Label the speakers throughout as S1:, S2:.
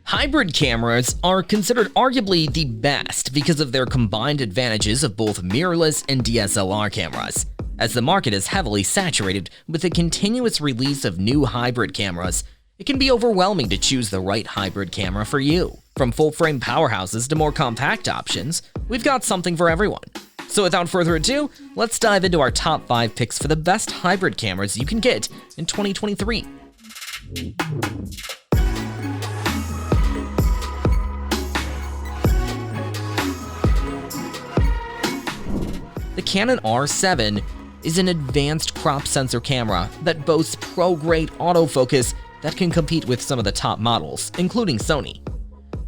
S1: Hybrid cameras are considered arguably the best because of their combined advantages of both mirrorless and DSLR cameras. As the market is heavily saturated with the continuous release of new hybrid cameras, it can be overwhelming to choose the right hybrid camera for you. From full-frame powerhouses to more compact options, we've got something for everyone. So without further ado, let's dive into our top 5 picks for the best hybrid cameras you can get in 2023. The Canon R7 is an advanced crop sensor camera that boasts pro-grade autofocus that can compete with some of the top models, including Sony.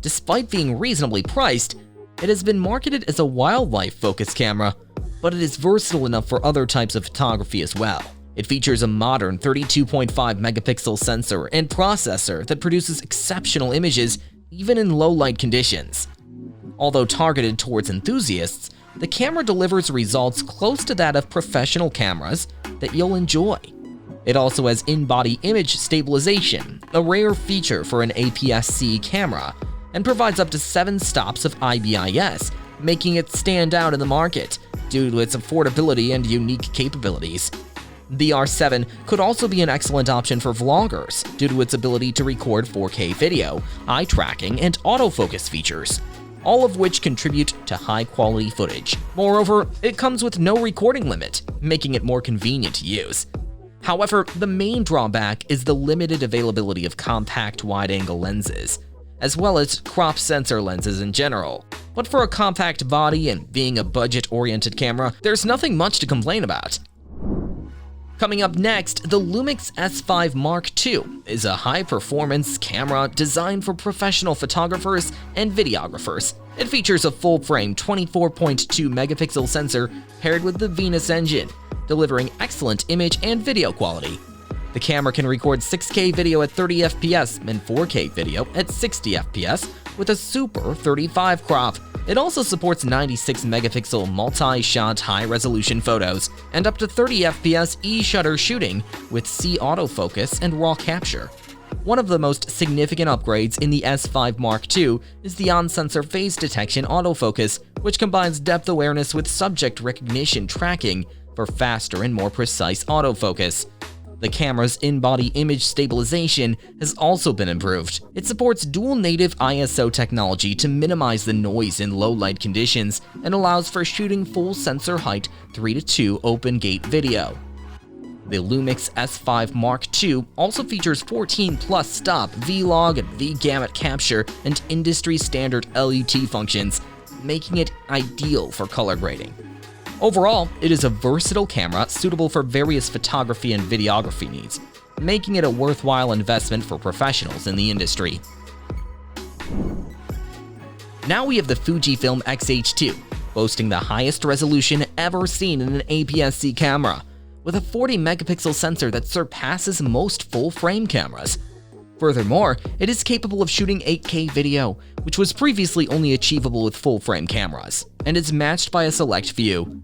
S1: Despite being reasonably priced, it has been marketed as a wildlife-focused camera, but it is versatile enough for other types of photography as well. It features a modern 32.5 megapixel sensor and processor that produces exceptional images even in low-light conditions. Although targeted towards enthusiasts, the camera delivers results close to that of professional cameras that you'll enjoy. It also has in-body image stabilization, a rare feature for an APS-C camera, and provides up to 7 stops of IBIS, making it stand out in the market due to its affordability and unique capabilities. The R7 could also be an excellent option for vloggers due to its ability to record 4K video, eye tracking, and autofocus features, all of which contribute to high-quality footage. Moreover, it comes with no recording limit, making it more convenient to use. However, the main drawback is the limited availability of compact wide-angle lenses, as well as crop sensor lenses in general. But for a compact body and being a budget-oriented camera, there's nothing much to complain about. Coming up next, the Lumix S5 II is a high-performance camera designed for professional photographers and videographers. It features a full-frame 24.2 megapixel sensor paired with the Venus engine, delivering excellent image and video quality. The camera can record 6K video at 30 FPS and 4K video at 60 FPS with a super 35 crop. It also supports 96 megapixel multi-shot high-resolution photos and up to 30 FPS e-shutter shooting with C autofocus and raw capture. One of the most significant upgrades in the S5 II is the on-sensor phase detection autofocus, which combines depth awareness with subject recognition tracking for faster and more precise autofocus. The camera's in-body image stabilization has also been improved. It supports dual native ISO technology to minimize the noise in low-light conditions and allows for shooting full sensor height 3:2 open-gate video. The Lumix S5 II also features 14+ stop, V-Log, and V-Gamut capture and industry-standard LUT functions, making it ideal for color grading. Overall, it is a versatile camera suitable for various photography and videography needs, making it a worthwhile investment for professionals in the industry. Now we have the Fujifilm X-H2, boasting the highest resolution ever seen in an APS-C camera, with a 40 megapixel sensor that surpasses most full-frame cameras. Furthermore, it is capable of shooting 8K video, which was previously only achievable with full-frame cameras, and is matched by a select few.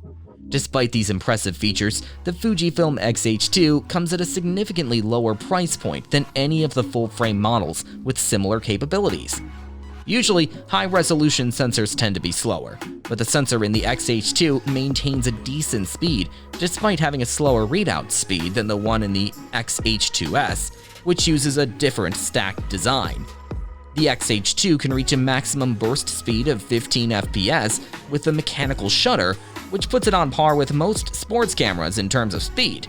S1: Despite these impressive features, the Fujifilm X-H2 comes at a significantly lower price point than any of the full-frame models with similar capabilities. Usually, high-resolution sensors tend to be slower, but the sensor in the X-H2 maintains a decent speed despite having a slower readout speed than the one in the X-H2S, which uses a different stacked design. The X-H2 can reach a maximum burst speed of 15 FPS with a mechanical shutter, which puts it on par with most sports cameras in terms of speed.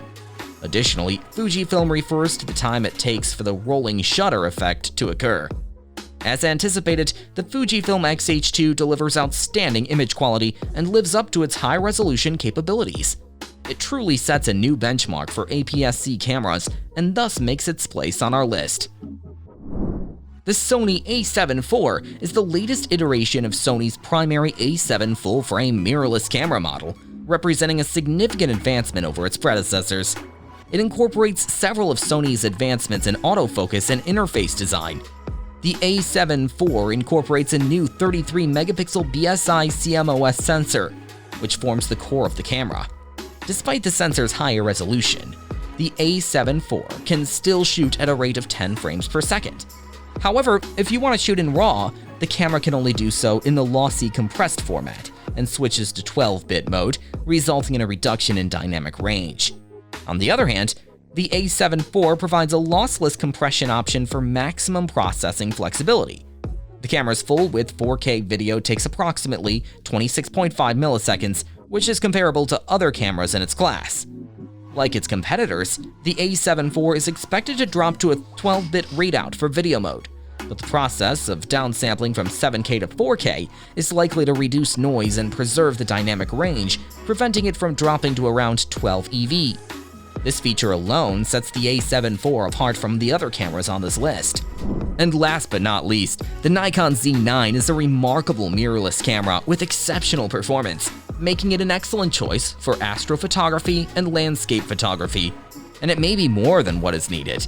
S1: Additionally, Fujifilm refers to the time it takes for the rolling shutter effect to occur. As anticipated, the Fujifilm X-H2 delivers outstanding image quality and lives up to its high-resolution capabilities. It truly sets a new benchmark for APS-C cameras and thus makes its place on our list. The Sony A7 IV is the latest iteration of Sony's primary A7 full-frame mirrorless camera model, representing a significant advancement over its predecessors. It incorporates several of Sony's advancements in autofocus and interface design. The A7 IV incorporates a new 33-megapixel BSI CMOS sensor, which forms the core of the camera. Despite the sensor's higher resolution, the A7 IV can still shoot at a rate of 10 frames per second. However, if you want to shoot in RAW, the camera can only do so in the lossy compressed format and switches to 12-bit mode, resulting in a reduction in dynamic range. On the other hand, the A7 IV provides a lossless compression option for maximum processing flexibility. The camera's full-width 4K video takes approximately 26.5 milliseconds, which is comparable to other cameras in its class. Like its competitors, the A7 IV is expected to drop to a 12-bit readout for video mode, but the process of downsampling from 7K to 4K is likely to reduce noise and preserve the dynamic range, preventing it from dropping to around 12 EV. This feature alone sets the A7 IV apart from the other cameras on this list. And last but not least, the Nikon Z9 is a remarkable mirrorless camera with exceptional performance, making it an excellent choice for astrophotography and landscape photography, and it may be more than what is needed.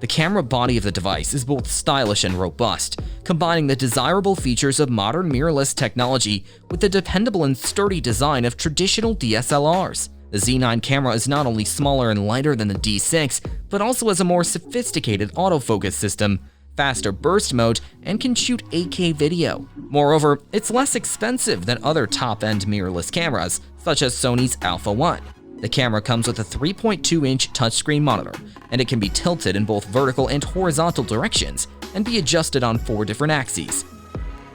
S1: The camera body of the device is both stylish and robust, combining the desirable features of modern mirrorless technology with the dependable and sturdy design of traditional DSLRs. The Z9 camera is not only smaller and lighter than the D6, but also has a more sophisticated autofocus system, faster burst mode, and can shoot 8K video. Moreover, it's less expensive than other top-end mirrorless cameras, such as Sony's Alpha 1. The camera comes with a 3.2-inch touchscreen monitor, and it can be tilted in both vertical and horizontal directions and be adjusted on 4 different axes.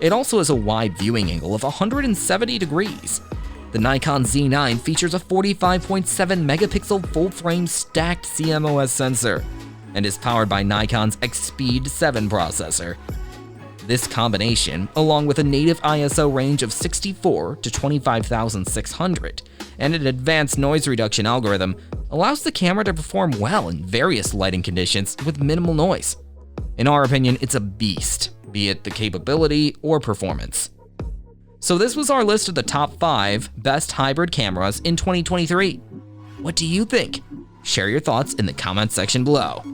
S1: It also has a wide viewing angle of 170 degrees. The Nikon Z9 features a 45.7 megapixel full-frame stacked CMOS sensor and is powered by Nikon's X-Speed 7 processor. This combination, along with a native ISO range of 64 to 25,600 and an advanced noise reduction algorithm, allows the camera to perform well in various lighting conditions with minimal noise. In our opinion, it's a beast, be it the capability or performance. So this was our list of the top 5 best hybrid cameras in 2023. What do you think? Share your thoughts in the comment section below.